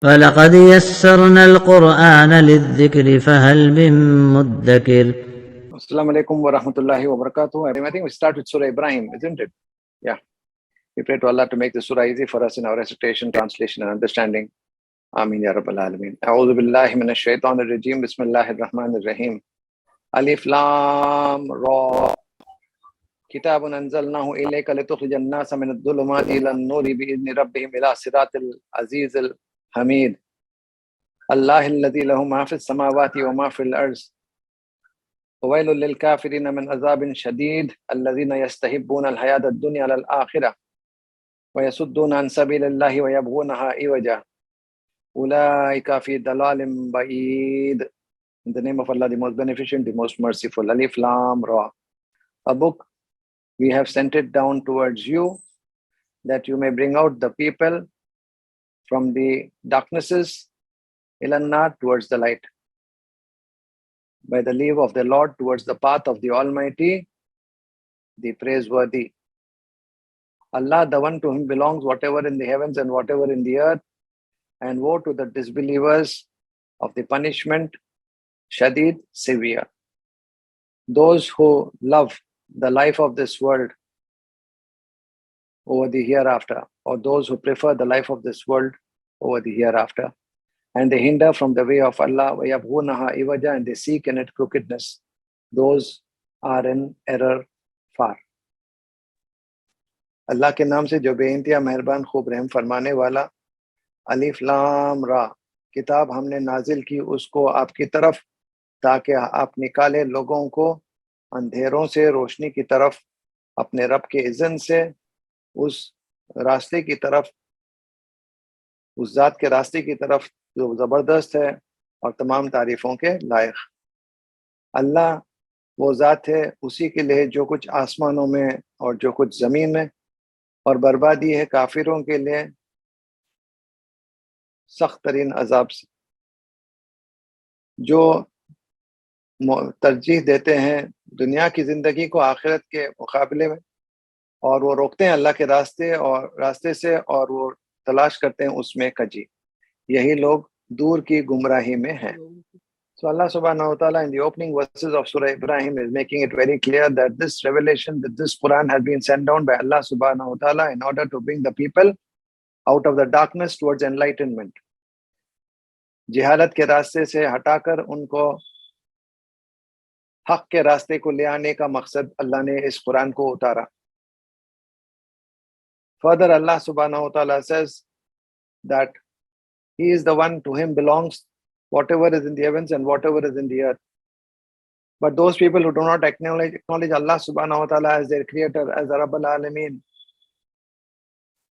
وَلَقَدْ يَسَّرْنَا الْقُرْآنَ لِلذِّكْرِ فَهَلْ مِن مُّدَّكِرٍ. Assalamu alaikum wa rahmatullahi wa barakatuh. I think we start with Surah Ibrahim, isn't it? Yeah. We pray to Allah to make the surah easy for us in our recitation, translation, and understanding. Ameen ya Rabbal Alameen. A'udhu billahi minash shaitanir rajim. Bismillahir Rahmanir Rahim. Alif Lam Ra. Kitabun anzalnahu ilayka litukhrijan nasa min adh-dhulumati ila an-nuri bi'izni rabbihim ila siratil azizil hamid. Allahil ladzi lahu ma fis samawati wa ma fil ardi. وَوَيْلٌ لِلْكَافِرِينَ مِنْ عَذَابٍ شَدِيدٍ الَّذِينَ يَسْتَحِبُّونَ الْحَيَاةَ الدُّنْيَا عَلَى الْآخِرَةِ وَيَصُدُّونَ عَنْ سَبِيلِ اللَّهِ وَيَبْغُونَهَا عِوَجًا أُولَئِكَ فِي ضَلَالٍ بَعِيدٍ. In the name of Allah, the most beneficent, the most merciful. Alif Lam Ra. A book we have sent it down towards you, that you may bring out the people from the darknesses ilan nar, towards the light, by the leave of the Lord, towards the path of the Almighty, the praiseworthy. Allah, the one to whom belongs whatever in the heavens and whatever in the earth, and woe to the disbelievers of the punishment, shadid, severe. Those who love the life of this world over the hereafter, or those who prefer the life of this world over the hereafter, and they hinder from the way of Allah, وَيَبْغُونَهَا إِوَجًا, and they seek in it crookedness, those are in error far. अल्लाह के नाम से जो बेइंतहा मेहरबान खूब रहम फरमाने वाला. अलिफ लाम रा. किताब हमने नाजिल की उसको आपकी तरफ, ताकि आप निकाले लोगों को अंधेरों से रोशनी की तरफ, अपने रब के इज़्न से, उस रास्ते की तरफ, उस ज़ात के रास्ते की तरफ जो ज़बरदस्त है और तमाम तारीफ़ों के लायक. अल्लाह वो ज़ात है, उसी के लिए जो कुछ आसमानों में और जो कुछ ज़मीन में, और बर्बादी है काफिरों के लिए सख्त तरीन अजाब से. जो तरजीह देते हैं दुनिया की ज़िंदगी को आखिरत के मुकाबले में, और वो रोकते हैं अल्लाह के रास्ते से, और वो तलाश करते हैं उसमें कजी, यही लोग दूर की गुमराही में हैं. So Allah subhanahu wa ta'ala, in the opening verses of Surah Ibrahim, is making it very clear that this revelation, that this Quran has been sent down by Allah subhanahu wa ta'ala in order to bring the people out of the darkness towards enlightenment. जिहालत के रास्ते से हटाकर उनको हक के रास्ते को ले आने का मकसद अल्लाह ने इस कुरान को उतारा. Further, Allah subhanahu wa ta'ala says that He is the one to him belongs whatever is in the heavens and whatever is in the earth. But those people who do not acknowledge Allah subhanahu wa ta'ala as their creator, as Rabbal Alameen,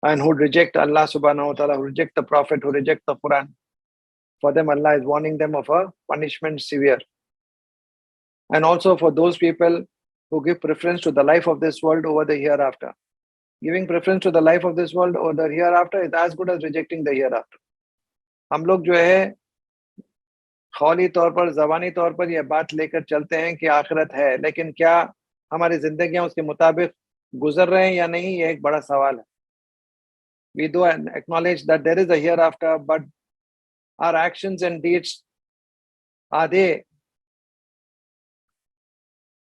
and who reject Allah subhanahu wa ta'ala, who reject the Prophet, who reject the Quran, for them Allah is warning them of a punishment severe. And also for those people who give preference to the life of this world over the hereafter. Giving preference to the life of this world over the hereafter is as good as rejecting the hereafter. हम लोग जो है खौली तौर पर, ज़बानी तौर पर यह बात लेकर चलते हैं कि आखिरत है, लेकिन क्या हमारी जिंदगियां उसके मुताबिक गुजर रहे हैं या नहीं, यह एक बड़ा सवाल है. We do acknowledge that there is a hereafter, but our actions and deeds, are they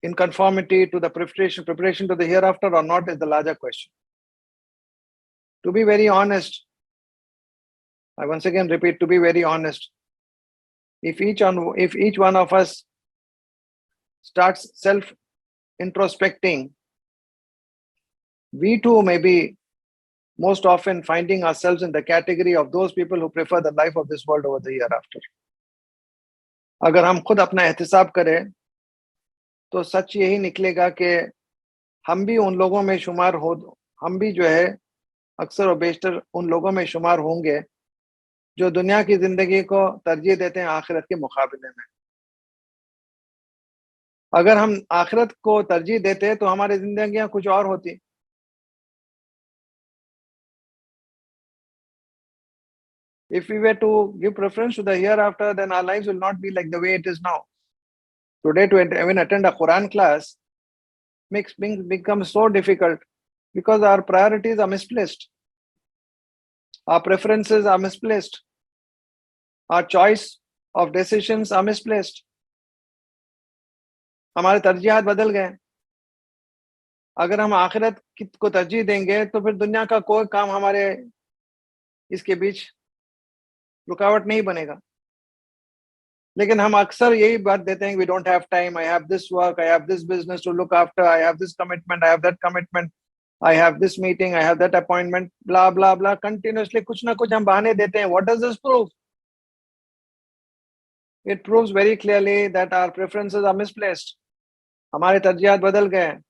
in conformity to the preparation to the hereafter or not, is the larger question. To be very honest, I once again repeat, to be very honest, if each one of us starts self-introspecting, we too may be most often finding ourselves in the category of those people who prefer the life of this world over the hereafter. अगर हम खुद अपना एहतिसाब करें तो सच यही निकलेगा कि हम भी उन लोगों में शुमार हो, हम भी जो है अक्सर और बेशतर उन लोगों में शुमार होंगे जो दुनिया की जिंदगी को तरजीह देते हैं आखिरत के मुकाबले में. अगर हम आखिरत को तरजीह देते तो हमारी जिंदगियां कुछ और होती. If we were to give preference to the hereafter, then our lives will not be like the way it is now. Today, to even attend a Quran class becomes so difficult because our priorities are misplaced. Our preferences are misplaced. Our choice of decisions are misplaced. हमारे तरजीहात बदल गए. अगर हम आखिरत को तरजीह देंगे तो फिर दुनिया का कोई काम हमारे इसके बीच रुकावट नहीं बनेगा. लेकिन हम अक्सर यही बात देते हैं, we don't have time, I have this work, I have this business to look after, I have this commitment, I have that commitment, I have this meeting, I have that appointment, blah, blah, blah. Continuously कुछ ना कुछ हम बहाने देते हैं. What does this prove? It proves very clearly that our preferences are misplaced. हमारे तरजीहात बदल गए हैं.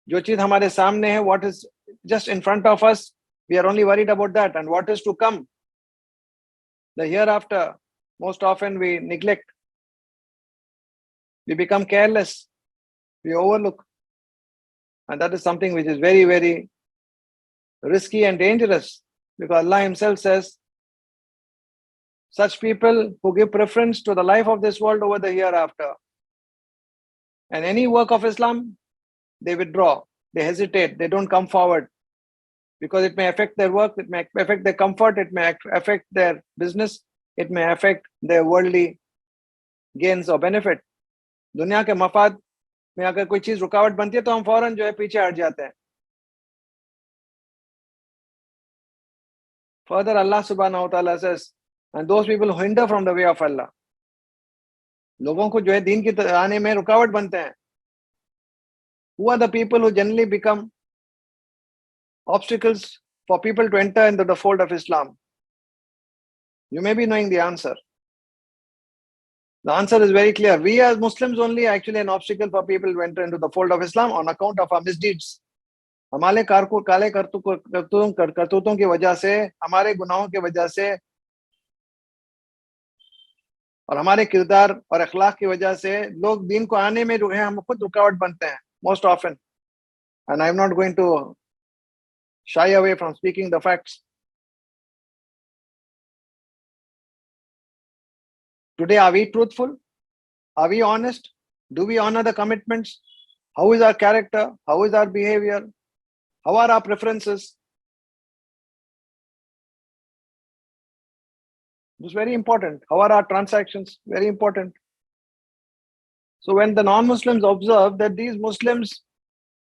जो चीज हमारे सामने है, what is just in front of us, we are only worried about that. And what is to come, the hereafter, most often we neglect. We become careless. We overlook. And that is something which is very, very risky and dangerous, because Allah Himself says, such people who give preference to the life of this world over the hereafter, and any work of Islam, they withdraw, they hesitate, they don't come forward, because it may affect their work, it may affect their comfort, it may affect their business, it may affect their worldly gains or benefit. दुनिया के मफाद में अगर कोई चीज रुकावट बनती है तो हम फौरन जो है पीछे हट जाते हैं. Further, Allah subhanahu wa ta'ala says, and those people who hinder from the way of Allah, लोगों को जो है दीन की आने में रुकावट बनते हैं. Who are the people who generally become obstacles for people to enter into the fold of Islam? You may be knowing the answer. The answer is very clear. We as Muslims only are actually an obstacle for people to enter into the fold of Islam on account of our misdeeds. हमारे काले करतूतों की वजह से, हमारे गुनाहों की वजह से और हमारे किरदार और अखलाक की वजह से लोग दीन को आने में जो है हम खुद रुकावट बनते हैं, most often. And I'm not going to shy away from speaking the facts. Today, are we truthful? Are we honest? Do we honor the commitments? How is our character? How is our behavior? How are our preferences? It's very important. How are our transactions? Very important. So when the non-Muslims observe that these Muslims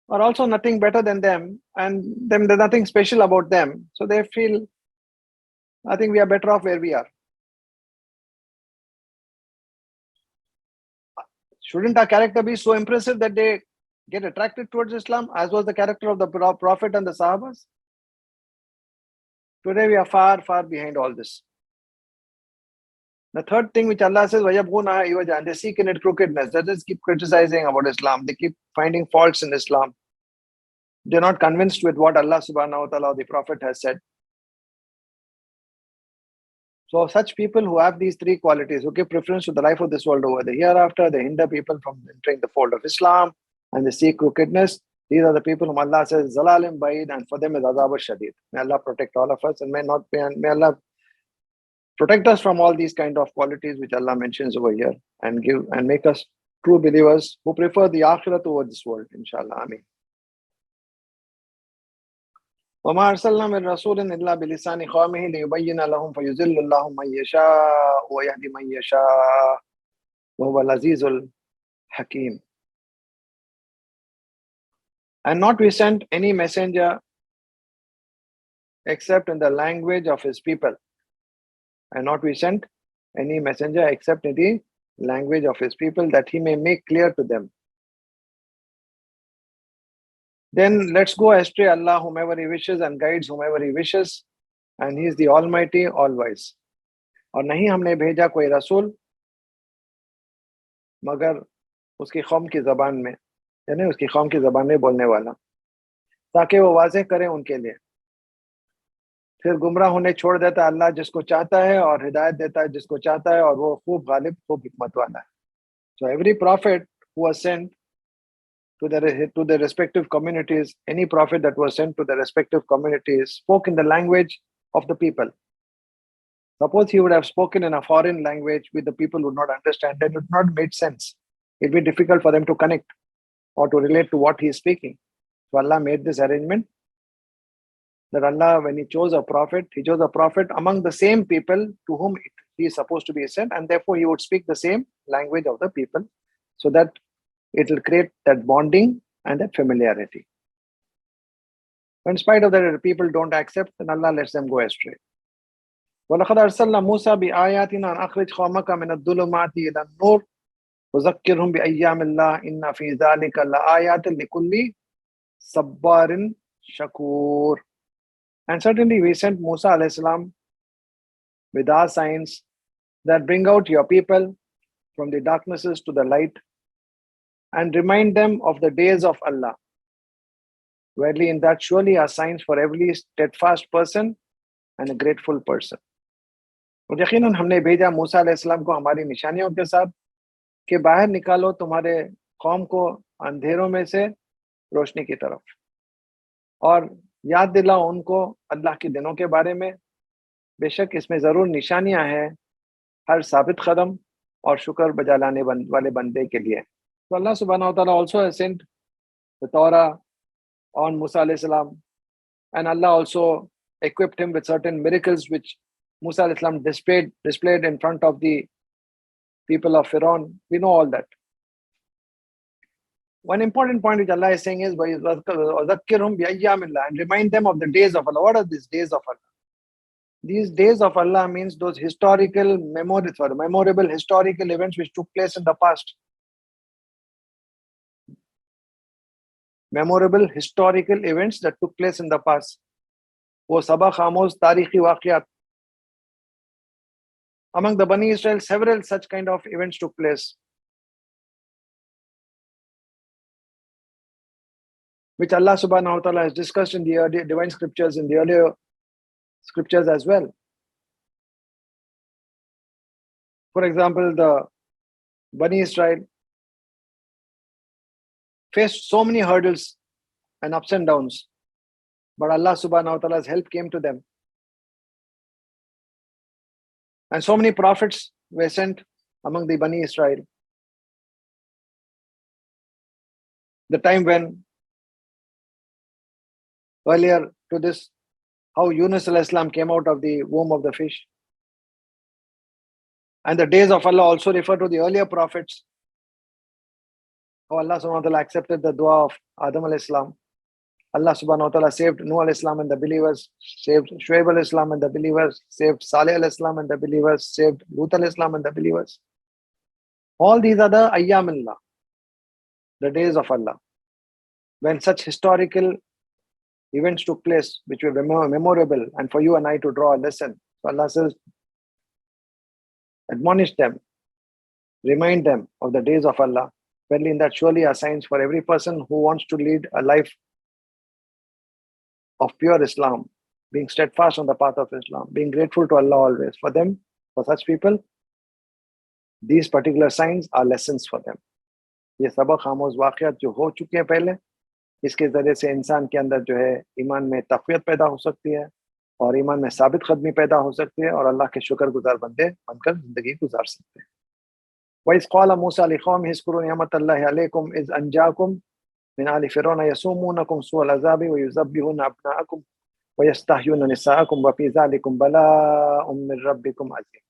are also nothing better than them, and there's nothing special about them, so they feel, I think we are better off where we are. Shouldn't our character be so impressive that they get attracted towards Islam, as was the character of the Prophet and the Sahabas? Today we are far, far behind all this. The third thing which Allah says, they seek in it crookedness. They just keep criticizing about Islam. They keep finding faults in Islam. They're not convinced with what Allah subhanahu wa ta'ala or the Prophet has said. So such people who have these three qualities, who give preference to the life of this world over the hereafter, they hinder people from entering the fold of Islam, and they seek crookedness. These are the people whom Allah says, Zalalim Ba'id, and for them is Azab al-Shadid. May Allah protect all of us, and may Allah protect us from all these kind of qualities which Allah mentions over here, and make us true believers who prefer the Akhirat over this world, inshallah. Ameen. وما أرسلنا من رسول إلا بلسان قومه ليبين لهم فيذل الله من يشاء ويهدي من يشاء وهو العزيز الحكيم. And not we sent any messenger except in the language of his people. And not we sent any messenger except in the language of his people, that he may make clear to them. Then let's go astray Allah whomever He wishes, and guides whomever He wishes, and He is the Almighty, All-Wise. और नहीं हमने भेजा कोई रसूल मगर उसकी कौम की ज़बान में, यानी उसकी कौम की ज़बान में बोलने वाला, ताकि वो वाज़ेह करें उनके लिए. फिर गुमराह होने छोड़ देता है अल्लाह जिसको चाहता है, और हिदायत देता है जिसको चाहता है, और वो खूब गालिब, खूब हिकमत वाला है. So every prophet who was sent to the respective communities, any prophet that was sent to the respective communities spoke in the language of the people. Suppose he would have spoken in a foreign language which the people would not understand, then it would not make sense. It would be difficult for them to connect or to relate to what he is speaking. So Allah made this arrangement that Allah, when He chose a prophet, He chose a prophet among the same people to whom he is supposed to be sent, and therefore he would speak the same language of the people, so that it will create that bonding and that familiarity. In spite of that, the people don't accept, and Allah lets them go astray. وَلَقَدْ أَرْسَلْنَا مُوسَى بِآيَاتِنَا أَنْ أَخْرِجْ قَوْمَكَ مِنَ الظُّلُمَاتِ إِلَى النُّورِ وَذَكِّرْهُمْ بِأَيَّامِ اللَّهِ إِنَّ فِي ذَلِكَ لَآيَاتٍ لِكُلِّ صَبَّارٍ شَكُورٍ. And certainly we sent Musa alayhi salam with our signs that bring out your people from the darknesses to the light and remind them of the days of Allah. Verily in that surely are signs for every steadfast person and a grateful person. और यकीनन हमने भेजा मूसा अलैहिस्सलाम को हमारी निशानियों के साथ कि बाहर निकालो तुम्हारे कौम को अंधेरों में से रोशनी की तरफ, और याद दिलाओ उनको अल्लाह के दिनों के बारे में। बेशक इसमें ज़रूर निशानियां हैं हर साबित कदम और शुक्र बजा लाने वाले बंदे के लिए। So Allah subhanahu wa ta'ala also has sent the Torah on Musa alayhi salam, and Allah also equipped him with certain miracles which Musa alayhi salam displayed in front of the people of Pharaoh. We know all that. One important point which Allah is saying is وَذَكِّرْهُمْ بِأَيَّامِ اللَّهِ, and remind them of the days of Allah. What are these days of Allah? These days of Allah means those memorable historical events which took place in the past. Memorable historical events that took place in the past. वो सबक खामोश तारीखी वाक़यात. Among the Bani Israel, several such kind of events took place, which Allah subhanahu wa ta'ala has discussed in the divine scriptures, in the earlier scriptures as well. For example, the Bani Israel faced so many hurdles and ups and downs, but Allah subhanahu wa ta'ala's help came to them. And so many prophets were sent among the Bani Israel. The time when, earlier to this, how Yunus alayhi salam came out of the womb of the fish. And the days of Allah also refer to the earlier prophets. How Allah subhanahu wa ta'ala accepted the dua of Adam alayhi salam. Allah subhanahu wa ta'ala saved Nuh alayhi salam and the believers, saved Shuaib alayhi salam and the believers, saved Saleh alayhi salam and the believers, saved Lut alayhi salam and the believers. All these are the Ayyamullah, the days of Allah, when such historical events took place which were memorable and for you and I to draw a lesson. So Allah says, admonish them, remind them of the days of Allah. Verily in that surely are signs for every person who wants to lead a life of pure Islam, being steadfast on the path of Islam, being grateful to Allah always. For them, for such people, these particular signs are lessons for them. ये सबक खामोश वाक़यात जो हो चुके हैं पहले, इसके ज़रिए से इंसान के अंदर जो है ईमान में तक़वियत पैदा हो सकती है और ईमान में साबित क़दमी पैदा हो सकती है और अल्लाह के शुक्रगुज़ार बंदे बनकर ज़िंदगी गुजार सकते हैं। وَإِذْ قَالَ مُوسَى لِقَوْمِهِ اذْكُرُوا نِعْمَةَ اللَّهِ عَلَيْكُمْ إِذْ أَنْجَاكُمْ مِنْ آلِ فِرْعَوْنَ يَسُومُونَكُمْ سُوءَ الْعَذَابِ وَيُذَبِّحُونَ أَبْنَاءَكُمْ وَيَسْتَحْيُونَ نِسَاءَكُمْ وَفِي ذَلِكُمْ بَلَاءٌ مِّن رَبِّكُمْ عَظِيمٌ.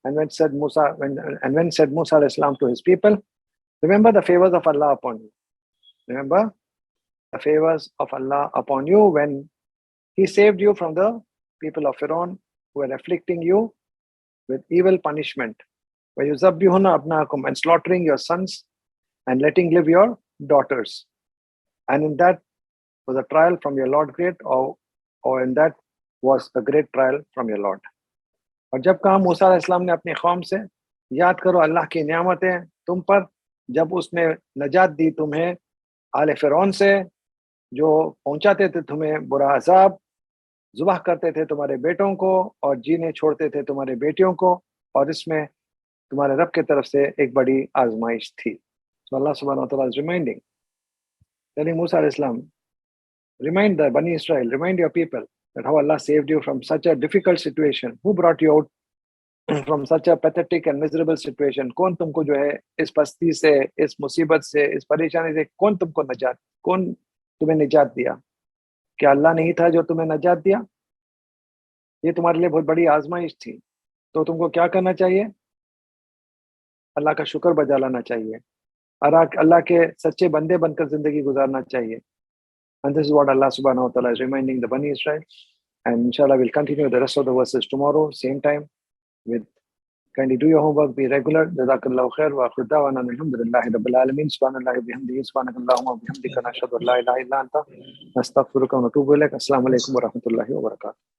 And when said Musa alayhi salam to his people, remember the favors of Allah upon you. Remember the favors of Allah upon you when He saved you from the people of Pharaoh who were afflicting you with evil punishment. وَيُذَبِّحُونَ أَبْنَاءَكُمْ, and slaughtering your sons and letting live your daughters. And in that was a trial from your Lord great, or in that was a great trial from your Lord. और जब कहा मूसा अलैहिस्सलाम ने अपनी कौम से, याद करो अल्लाह की नियामतें तुम पर, जब उसने नजात दी तुम्हें आले फिरौन से, जो पहुंचाते थे तुम्हें बुरा अजाब, जुबाह करते थे तुम्हारे बेटों को और जीने छोड़ते थे तुम्हारे बेटियों को, और इसमें तुम्हारे रब की तरफ से एक बड़ी आजमाइश थी. So Allah subhanahu wa ta'ala is reminding, telling Musa alayhi salam, remind the Bani Israel, remind your people that how Allah saved you from such a difficult situation. Who brought you out from such a pathetic and miserable situation? कौन तुमको जो है इस पस्ती से, इस मुसीबत से, इस परेशानी से कौन तुम्हें निजात दिया? क्या अल्लाह नहीं था जो तुम्हें निजात दिया? ये तुम्हारे लिए बहुत बड़ी आजमाइश थी. तो तुमको क्या करना चाहिए? अल्लाह का शुक्र बजा लाना चाहिए और अल्लाह के सच्चे बंदे बनकर जिंदगी गुजारना चाहिए. And this is what Allah subhanahu wa ta'ala is reminding the Bani Israel. And inshallah, we'll continue the rest of the verses tomorrow, same time. With kindly do your homework, be regular. Jazakallahu khair wa akhir da'wana alhamdulillahi rabbil alamin. Subhanallahi wa bihamdihi, subhanakallahumma wa bihamdika, nashhadu an la ilaha illa anta, nastaghfiruka wa natubu ilaik. Assalamu alaikum wa rahmatullahi wa barakatuh.